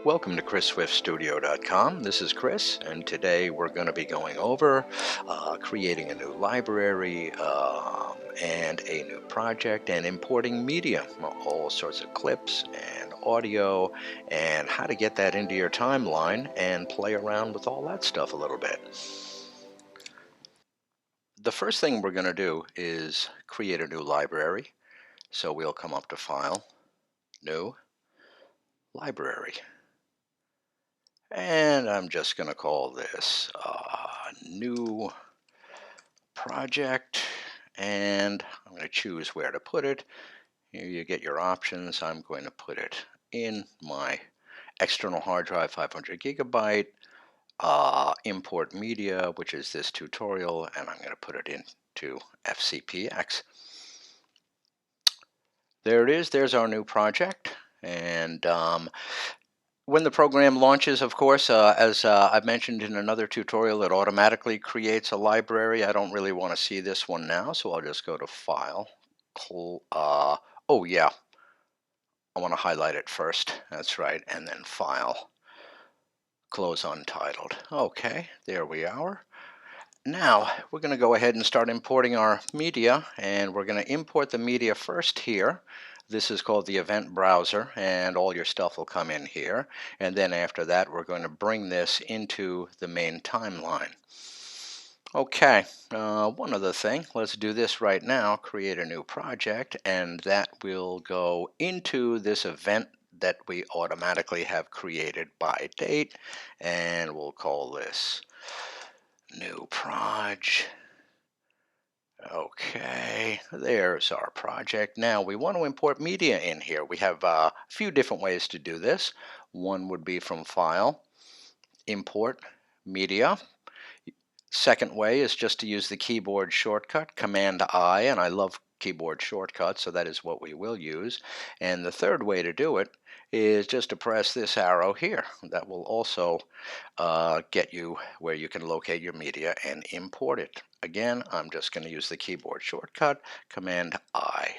Welcome to ChrisSwiftStudio.com. This is Chris, and today we're going to be going over creating a new library and a new project and importing media, all sorts of clips and audio, and how to get that into your timeline and play around with all that stuff a little bit. The first thing we're going to do is create a new library. So we'll come up to File, New, Library. And I'm just going to call this New Project, and I'm going to choose where to put it. Here you get your options. I'm going to put it in my external hard drive, 500 gigabyte, import media, which is this tutorial, and I'm going to put it into FCP X. There it is. There's our new project. And when the program launches, of course, as I've mentioned in another tutorial, it automatically creates a library. I don't really want to see this one now, so I'll just go to File. Oh, yeah. I want to highlight it first. That's right. And then File. Close Untitled. Okay, there we are. Now, we're going to go ahead and start importing our media, and we're going to import the media first here. This is called the Event Browser, and all your stuff will come in here. And then after that, we're going to bring this into the main timeline. Okay, one other thing, let's do this right now, create a new project, and that will go into this event that we automatically have created by date, and we'll call this New Proj. Okay, there's our project. Now we want to import media in here. We have a few different ways to do this. One would be from File, Import, Media. Second way is just to use the keyboard shortcut, Command-I, and I love keyboard shortcuts, so that is what we will use. And the third way to do it is just to press this arrow here. That will also get you where you can locate your media and import it. Again, I'm just going to use the keyboard shortcut, Command-I.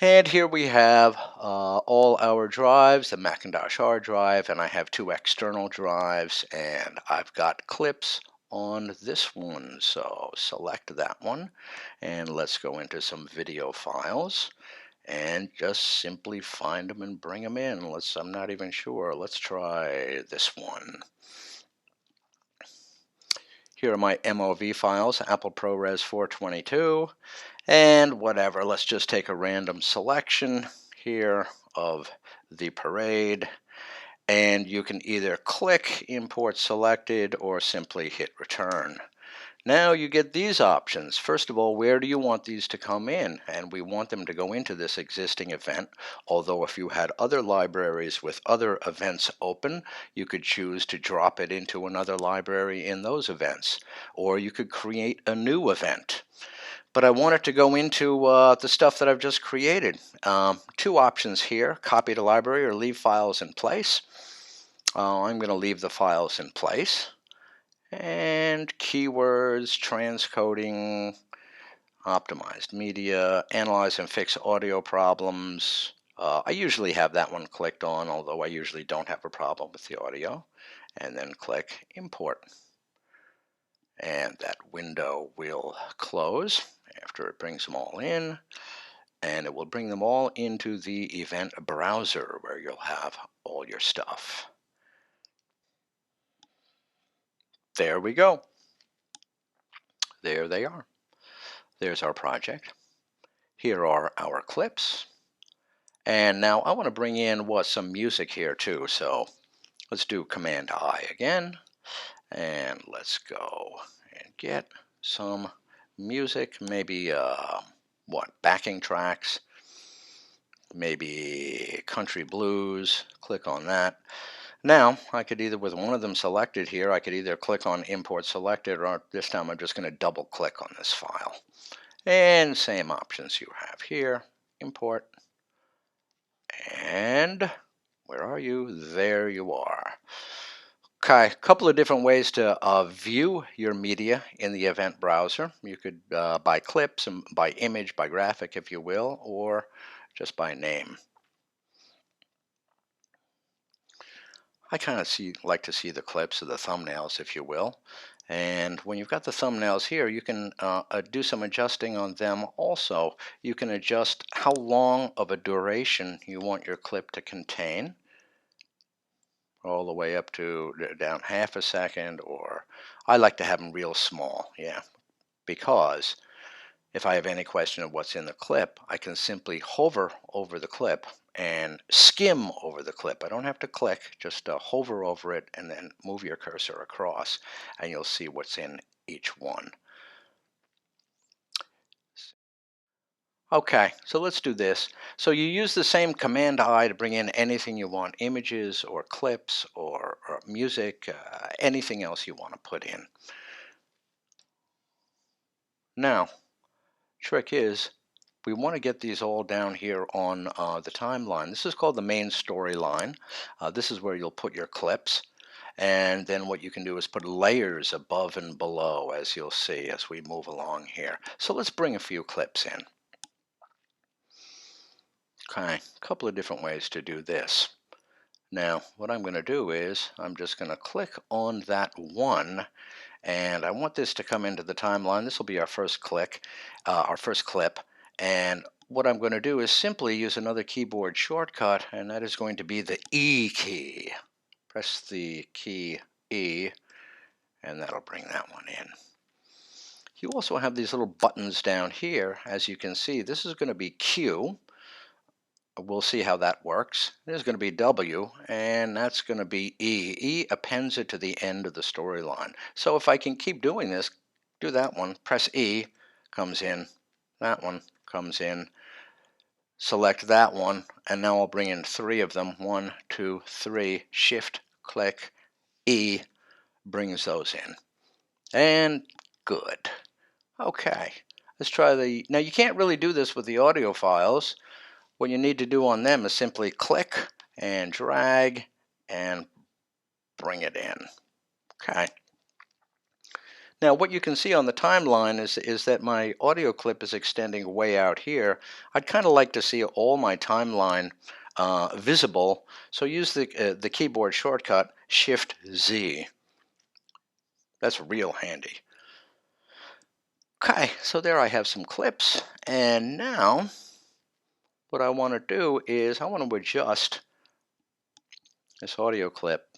And here we have all our drives, the Macintosh hard drive, and I have two external drives, and I've got clips on this one. So select that one, and let's go into some video files and just simply find them and bring them in. I'm not even sure. Let's try this one. Here are my MOV files, Apple ProRes 422, and whatever. Let's just take a random selection here of the parade, and you can either click Import Selected or simply hit Return. Now you get these options. First of all, where do you want these to come in? And we want them to go into this existing event, although if you had other libraries with other events open, you could choose to drop it into another library in those events, or you could create a new event. But I want it to go into the stuff that I've just created. Two options here, copy to library or leave files in place. I'm going to leave the files in place. And keywords, transcoding, optimized media, analyze and fix audio problems. I usually have that one clicked on, although I usually don't have a problem with the audio. And then click Import. And that window will close after it brings them all in. And it will bring them all into the Event Browser where you'll have all your stuff. There we go. There they are. There's our project. Here are our clips. And now I want to bring in some music here too. So let's do Command-I again. And let's go and get some music. Maybe, backing tracks. Maybe country blues. Click on that. Now, I could either, with one of them selected here, I could either click on Import Selected, or this time I'm just going to double click on this file. And same options you have here, Import, and where are you? There you are. Okay, a couple of different ways to view your media in the Event Browser. You could by clips, and by image, by graphic, if you will, or just by name. I kind of like to see the clips of the thumbnails, if you will. And when you've got the thumbnails here, you can do some adjusting on them also. You can adjust how long of a duration you want your clip to contain, all the way up to down half a second, or I like to have them real small, yeah, because if I have any question of what's in the clip, I can simply hover over the clip and skim over the clip. I don't have to click, just hover over it and then move your cursor across, and you'll see what's in each one. Okay, so let's do this. So you use the same Command I to bring in anything you want, images or clips or music, anything else you want to put in. Now, trick is, we want to get these all down here on the timeline. This is called the main storyline. This is where you'll put your clips. And then what you can do is put layers above and below, as you'll see as we move along here. So let's bring a few clips in. Okay, a couple of different ways to do this. Now, what I'm going to do is I'm just going to click on that one, and I want this to come into the timeline. This will be our first click, our first clip. And what I'm going to do is simply use another keyboard shortcut, and that is going to be the E key. Press the key E, and that'll bring that one in. You also have these little buttons down here. As you can see, this is going to be Q. We'll see how that works. There's going to be W, and that's going to be E. E appends it to the end of the storyline. So if I can keep doing this, do that one, press E, comes in, that one comes in, select that one, and now I'll bring in three of them. 1, 2, 3, Shift, click, E, brings those in. And good. Okay, let's try the, now you can't really do this with the audio files. What you need to do on them is simply click and drag and bring it in. Okay. Now what you can see on the timeline is that my audio clip is extending way out here. I'd kind of like to see all my timeline visible, so use the keyboard shortcut Shift Z. That's real handy. Okay, so there I have some clips, and now what I want to do is I want to adjust this audio clip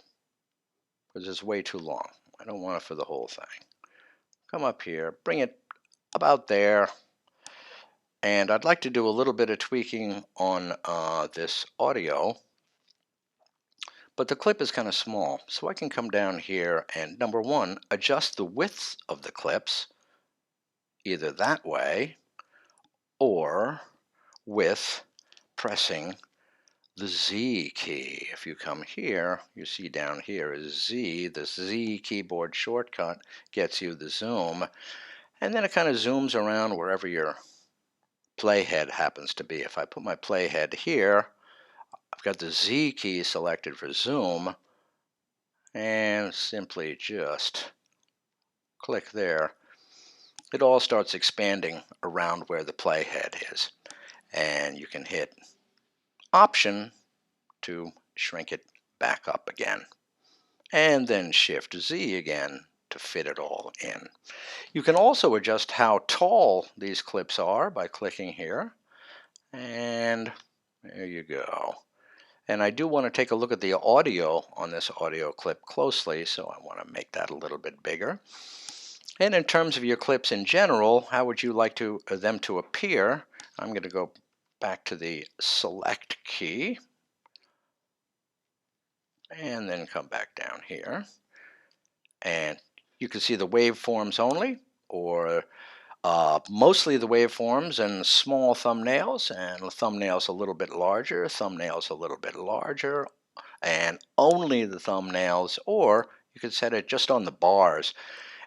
because it's way too long. I don't want it for the whole thing. Come up here, bring it about there, and I'd like to do a little bit of tweaking on this audio, but the clip is kind of small, so I can come down here and, number one, adjust the width of the clips either that way or with pressing the Z key. If you come here, you see down here is Z. The Z keyboard shortcut gets you the zoom, and then it kind of zooms around wherever your playhead happens to be. If I put my playhead here, I've got the Z key selected for zoom, and simply just click there. It all starts expanding around where the playhead is, and you can hit Option to shrink it back up again, and then Shift Z again to fit it all in. You can also adjust how tall these clips are by clicking here, and there you go. And I do want to take a look at the audio on this audio clip closely, so I want to make that a little bit bigger. And in terms of your clips in general, how would you like them to appear? I'm going to go back to the Select key, and then come back down here. And you can see the waveforms only, or mostly the waveforms and small thumbnails, and thumbnails a little bit larger, thumbnails a little bit larger, and only the thumbnails, or you could set it just on the bars.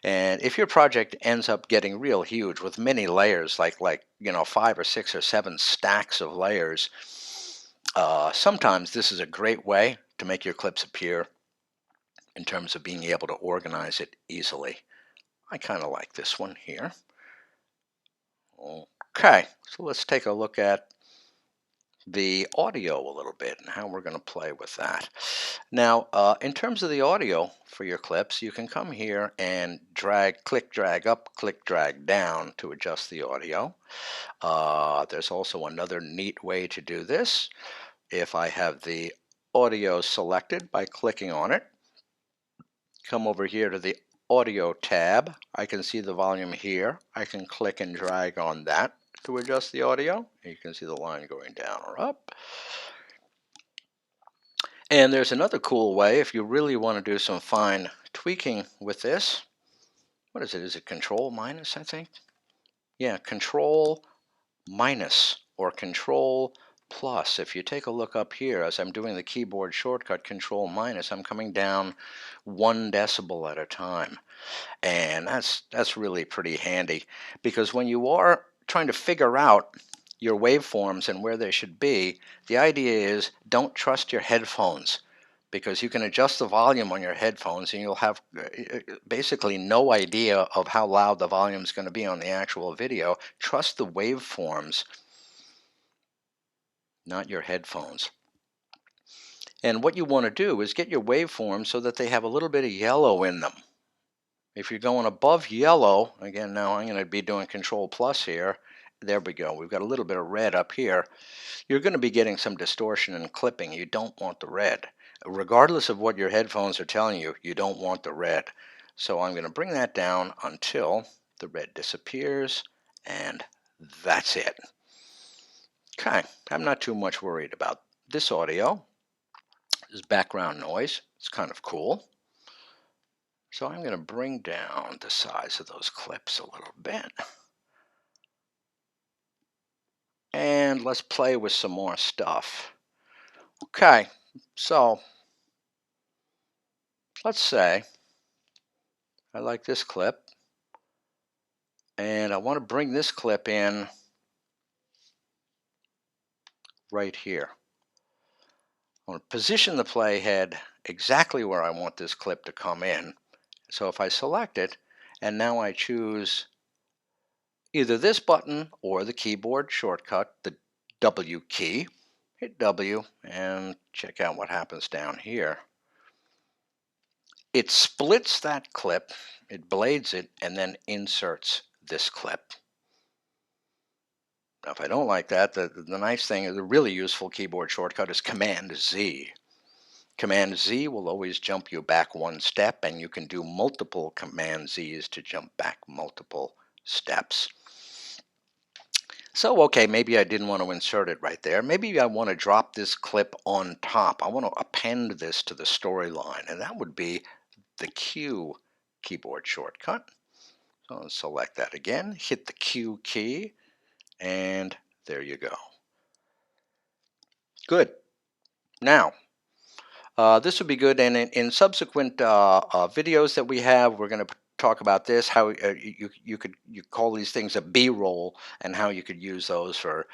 And if your project ends up getting real huge with many layers, like 5 or 6 or 7 stacks of layers, sometimes this is a great way to make your clips appear in terms of being able to organize it easily. I kind of like this one here. Okay, so let's take a look at the audio a little bit and how we're going to play with that. Now, in terms of the audio for your clips, you can come here and click, drag up, click, drag down to adjust the audio. There's also another neat way to do this. If I have the audio selected by clicking on it, come over here to the audio tab. I can see the volume here. I can click and drag on that to adjust the audio. You can see the line going down or up. And there's another cool way if you really want to do some fine tweaking with this. What is it? Is it Control minus, I think? Yeah, Control minus or Control plus. If you take a look up here, as I'm doing the keyboard shortcut Control minus, I'm coming down 1 decibel at a time. And that's really pretty handy, because when you are trying to figure out your waveforms and where they should be, the idea is don't trust your headphones, because you can adjust the volume on your headphones and you'll have basically no idea of how loud the volume is going to be on the actual video. Trust the waveforms, not your headphones. And what you want to do is get your waveforms so that they have a little bit of yellow in them. If you're going above yellow, again, now I'm going to be doing Control plus here. There we go. We've got a little bit of red up here. You're going to be getting some distortion and clipping. You don't want the red. Regardless of what your headphones are telling you, you don't want the red. So I'm going to bring that down until the red disappears, and that's it. Okay, I'm not too much worried about this audio. This background noise. It's kind of cool. So I'm going to bring down the size of those clips a little bit. And let's play with some more stuff. Okay, so let's say I like this clip, and I want to bring this clip in right here. I want to position the playhead exactly where I want this clip to come in. So if I select it, and now I choose either this button or the keyboard shortcut, the W key, hit W and check out what happens down here. It splits that clip, it blades it, and then inserts this clip. Now, if I don't like that, the nice thing, the really useful keyboard shortcut is Command Z. Command Z will always jump you back 1 step, and you can do multiple Command Z's to jump back multiple steps. So, okay, maybe I didn't want to insert it right there. Maybe I want to drop this clip on top. I want to append this to the storyline, and that would be the Q keyboard shortcut. So I'll select that again, hit the Q key, and there you go. Good. Now, this would be good, and in subsequent videos that we have, we're going to talk about this, how you call these things a B-roll, and how you could use those for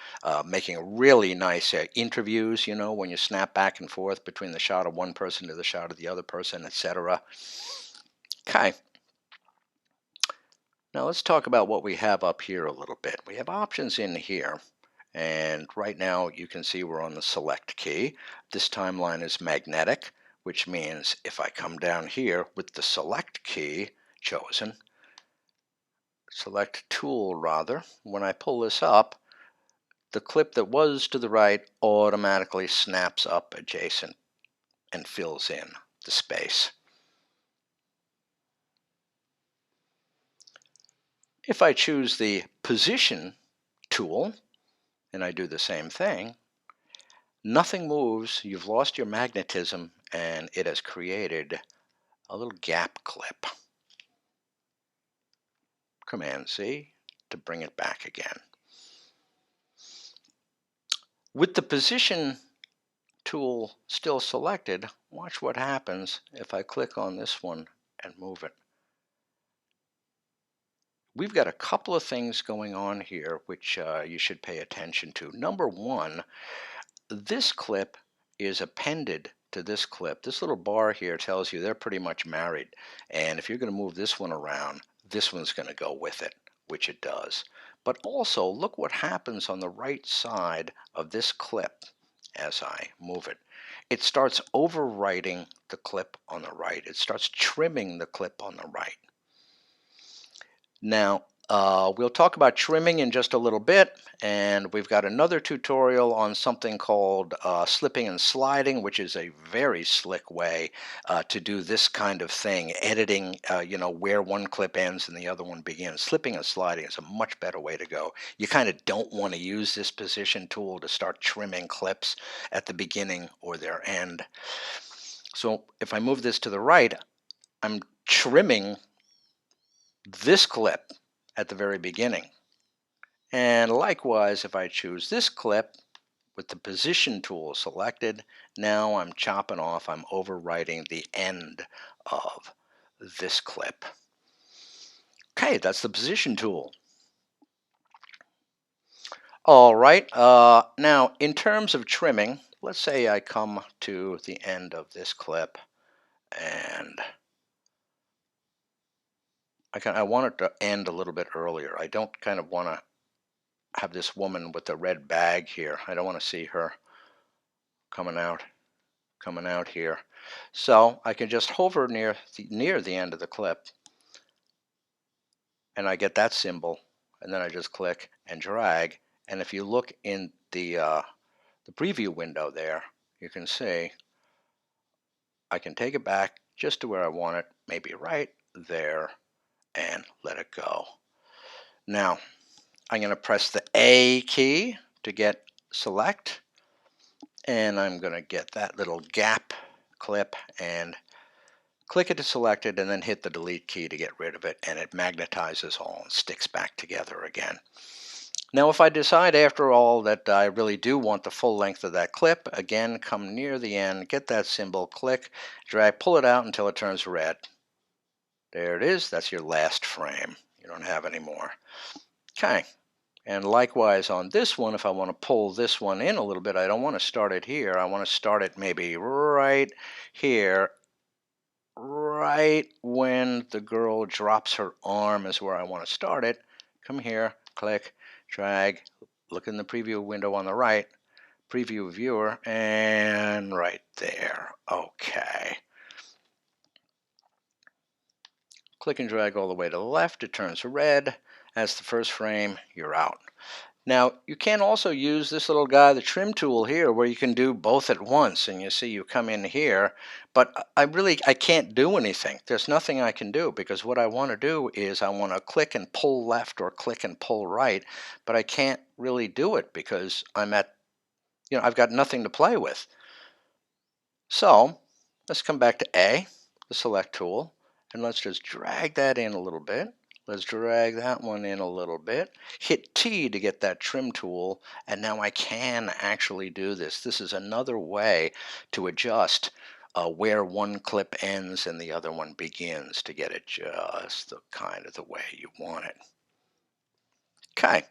making really nice interviews, you know, when you snap back and forth between the shot of one person to the shot of the other person, etc. Okay. Now let's talk about what we have up here a little bit. We have options in here. And right now you can see we're on the select key. This timeline is magnetic, which means if I come down here with the select key chosen, select tool rather, when I pull this up, the clip that was to the right automatically snaps up adjacent and fills in the space. If I choose the position tool and I do the same thing, nothing moves, you've lost your magnetism, and it has created a little gap clip. Command C to bring it back again. With the position tool still selected, watch what happens if I click on this one and move it. We've got a couple of things going on here which you should pay attention to. Number one, this clip is appended to this clip. This little bar here tells you they're pretty much married. And if you're going to move this one around, this one's going to go with it, which it does. But also look what happens on the right side of this clip as I move it. It starts overwriting the clip on the right. It starts trimming the clip on the right. Now, we'll talk about trimming in just a little bit, and we've got another tutorial on something called slipping and sliding, which is a very slick way to do this kind of thing, editing, where one clip ends and the other one begins. Slipping and sliding is a much better way to go. You kind of don't want to use this position tool to start trimming clips at the beginning or their end. So if I move this to the right, I'm trimming this clip at the very beginning. And likewise, if I choose this clip with the position tool selected, now I'm chopping off, I'm overwriting the end of this clip. Okay, that's the position tool. All right, now in terms of trimming, let's say I come to the end of this clip and I want it to end a little bit earlier. I don't kind of want to have this woman with the red bag here. I don't want to see her coming out here. So I can just hover near the end of the clip and I get that symbol, and then I just click and drag, and if you look in the preview window there, you can see I can take it back just to where I want it, maybe right there, and let it go. Now I'm going to press the A key to get select, and I'm going to get that little gap clip and click it to select it, and then hit the delete key to get rid of it, and it magnetizes all and sticks back together again. Now if I decide after all that I really do want the full length of that clip, again come near the end, get that symbol, click, drag, pull it out until it turns red. There it is, that's your last frame. You don't have any more. Okay. And likewise on this one, if I want to pull this one in a little bit, I don't want to start it here. I want to start it maybe right here. Right when the girl drops her arm is where I want to start it. Come here, click, drag, look in the preview window on the right, preview viewer, and right there. Okay. Click and drag all the way to the left. It turns red. That's the first frame. You're out. Now, you can also use this little guy, the trim tool here, where you can do both at once. And you see you come in here, but I can't do anything. There's nothing I can do because what I want to do is I want to click and pull left or click and pull right, but I can't really do it because I've got nothing to play with. So let's come back to A, the select tool, and let's just drag that in a little bit. Let's drag that one in a little bit. Hit T to get that trim tool, and now I can actually do this. This is another way to adjust where one clip ends and the other one begins to get it just the kind of the way you want it. Okay.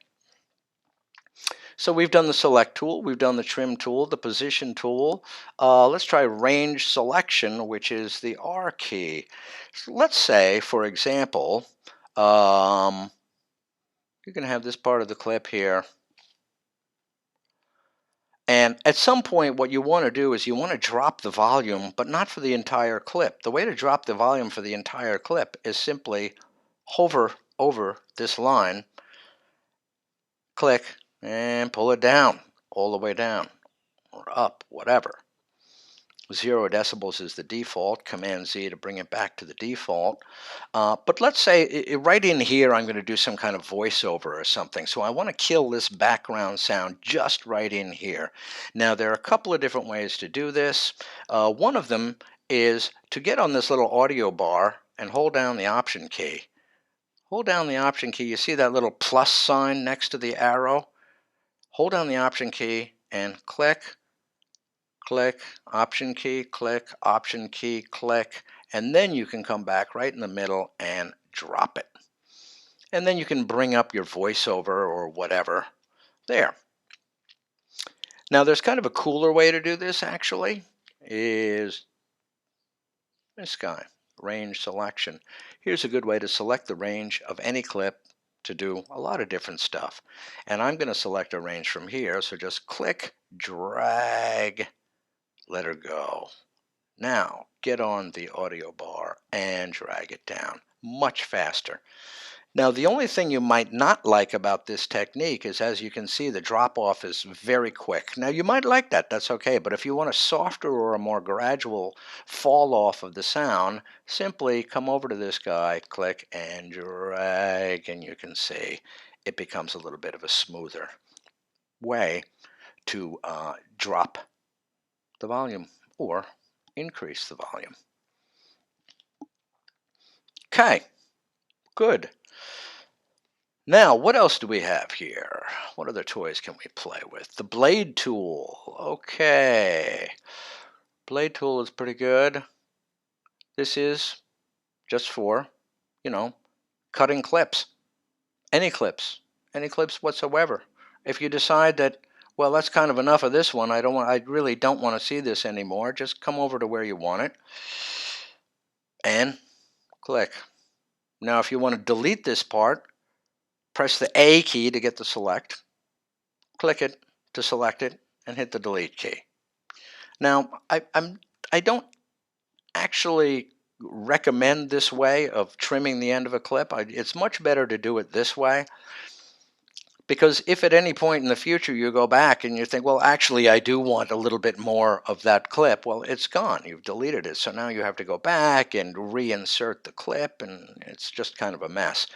So we've done the select tool, we've done the trim tool, the position tool. Let's try range selection, which is the R key. So let's say, for example, you can have this part of the clip here. And at some point, what you want to do is you want to drop the volume, but not for the entire clip. The way to drop the volume for the entire clip is simply hover over this line, click, and pull it down, all the way down, or up, whatever. 0 decibels is the default, Command Z to bring it back to the default. But let's say right in here I'm going to do some kind of voiceover or something. So I want to kill this background sound just right in here. Now there are a couple of different ways to do this. One of them is to get on this little audio bar and hold down the Option key. Hold down the Option key. You see that little plus sign next to the arrow? Hold down the Option key and click, click, Option key, click, Option key, click, and then you can come back right in the middle and drop it. And then you can bring up your voiceover or whatever there. Now there's kind of a cooler way to do this actually, is this guy, range selection. Here's a good way to select the range of any clip to do a lot of different stuff. And I'm going to select a range from here, so just click, drag, let her go. Now get on the audio bar and drag it down much faster. Now, the only thing you might not like about this technique is, as you can see, the drop-off is very quick. Now, you might like that, that's okay, but if you want a softer or a more gradual fall off of the sound, simply come over to this guy, click and drag, and you can see it becomes a little bit of a smoother way to drop the volume or increase the volume. Okay, good. Now, what else do we have here? What other toys can we play with? The blade tool. Okay. Blade tool is pretty good. This is just for, cutting clips. Any clips. Any clips whatsoever. If you decide that, well, that's kind of enough of this one, I really don't want to see this anymore, just come over to where you want it and click. Now, if you want to delete this part, press the A key to get the select. Click it to select it and hit the delete key. Now, I don't actually recommend this way of trimming the end of a clip. It's much better to do it this way, because if at any point in the future you go back and you think, well, actually I do want a little bit more of that clip, well, it's gone. You've deleted it. So now you have to go back and reinsert the clip, and it's just kind of a mess.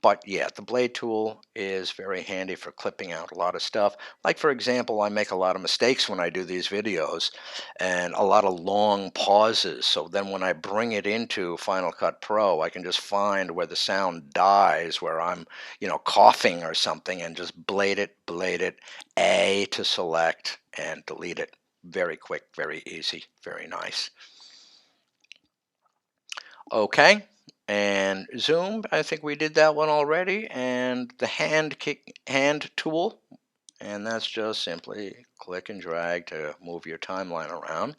But yeah, the blade tool is very handy for clipping out a lot of stuff. Like, for example, I make a lot of mistakes when I do these videos and a lot of long pauses. So then when I bring it into Final Cut Pro, I can just find where the sound dies, where I'm, coughing or something, and just blade it, A to select and delete it. Very quick, very easy, very nice. Okay. And zoom, I think we did that one already. And the hand tool, and that's just simply click and drag to move your timeline around.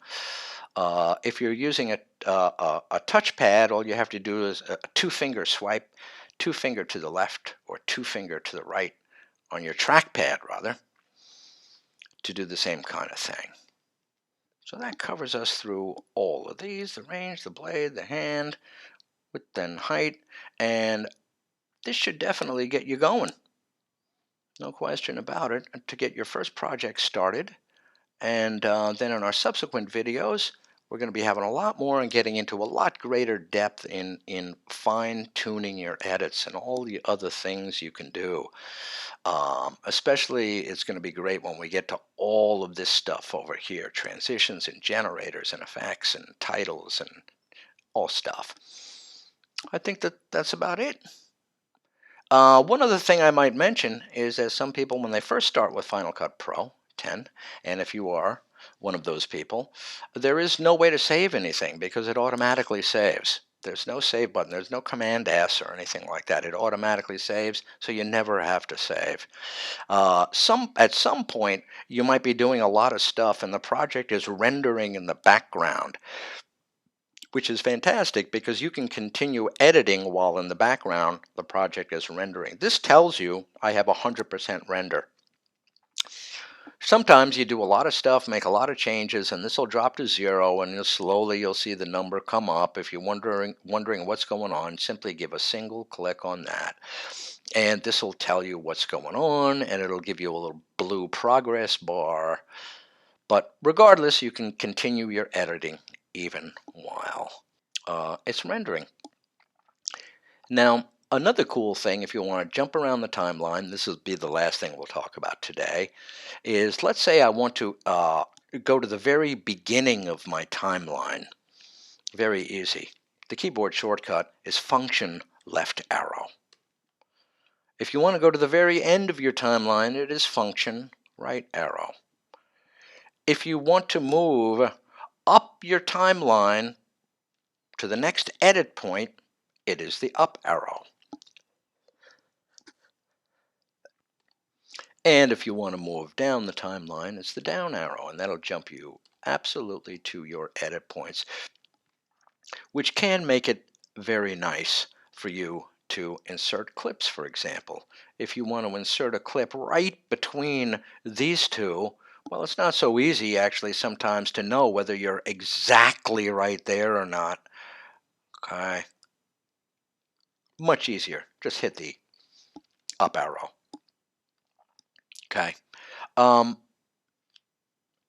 If you're using a touchpad, all you have to do is a two-finger swipe, two-finger to the left or two-finger to the right on your trackpad, rather, to do the same kind of thing. So that covers us through all of these: the range, the blade, the hand, width and height, and this should definitely get you going. No question about it, to get your first project started. And then in our subsequent videos, we're going to be having a lot more and getting into a lot greater depth in fine-tuning your edits and all the other things you can do. Especially, it's going to be great when we get to all of this stuff over here: transitions and generators and effects and titles and all stuff. I think that's about it. One other thing I might mention is that some people, when they first start with Final Cut Pro 10, and if you are one of those people, there is no way to save anything because it automatically saves. There's no save button. There's no Command S or anything like that. It automatically saves, so you never have to save. At some point, you might be doing a lot of stuff, and the project is rendering in the background, which is fantastic because you can continue editing while in the background the project is rendering. This tells you I have 100% render. Sometimes you do a lot of stuff, make a lot of changes, and this will drop to 0, and you'll see the number come up. If you're wondering what's going on, simply give a single click on that, and this will tell you what's going on, and it'll give you a little blue progress bar. But regardless, you can continue your editing even while it's rendering. Now, another cool thing, if you want to jump around the timeline, this will be the last thing we'll talk about today, is let's say I want to go to the very beginning of my timeline. Very easy. The keyboard shortcut is Function left arrow. If you want to go to the very end of your timeline, it is Function right arrow. If you want to move up your timeline to the next edit point, it is the up arrow. And if you want to move down the timeline, it's the down arrow, and that'll jump you absolutely to your edit points, which can make it very nice for you to insert clips, for example. If you want to insert a clip right between these two, well, it's not so easy actually sometimes to know whether you're exactly right there or not. Okay. Much easier. Just hit the up arrow. Okay. And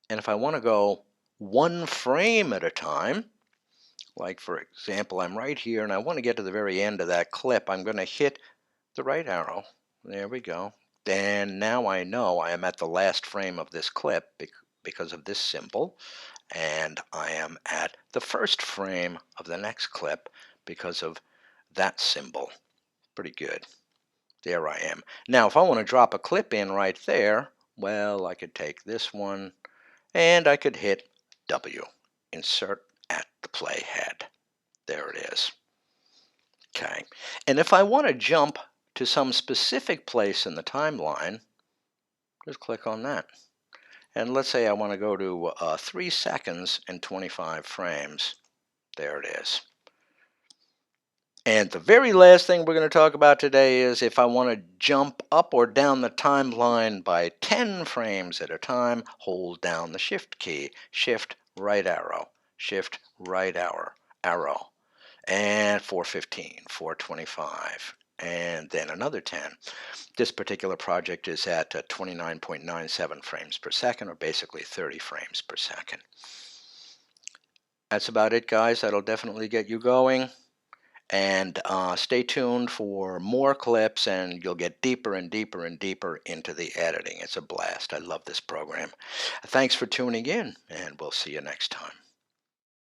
if I want to go one frame at a time, like for example, I'm right here and I want to get to the very end of that clip, I'm going to hit the right arrow. There we go. And now I know I am at the last frame of this clip because of this symbol. And I am at the first frame of the next clip because of that symbol. Pretty good. There I am. Now, if I want to drop a clip in right there, well, I could take this one and I could hit W. Insert at the playhead. There it is. Okay. And if I want to jump to some specific place in the timeline, just click on that. And let's say I want to go to 3 seconds and 25 frames. There it is. And the very last thing we're going to talk about today is if I want to jump up or down the timeline by 10 frames at a time, hold down the Shift key. Shift right arrow. Shift right arrow. And 415, 425, and then another 10. This particular project is at 29.97 frames per second, or basically 30 frames per second. That's about it, guys. That'll definitely get you going. And stay tuned for more clips, and you'll get deeper and deeper and deeper into the editing. It's a blast. I love this program. Thanks for tuning in, and we'll see you next time.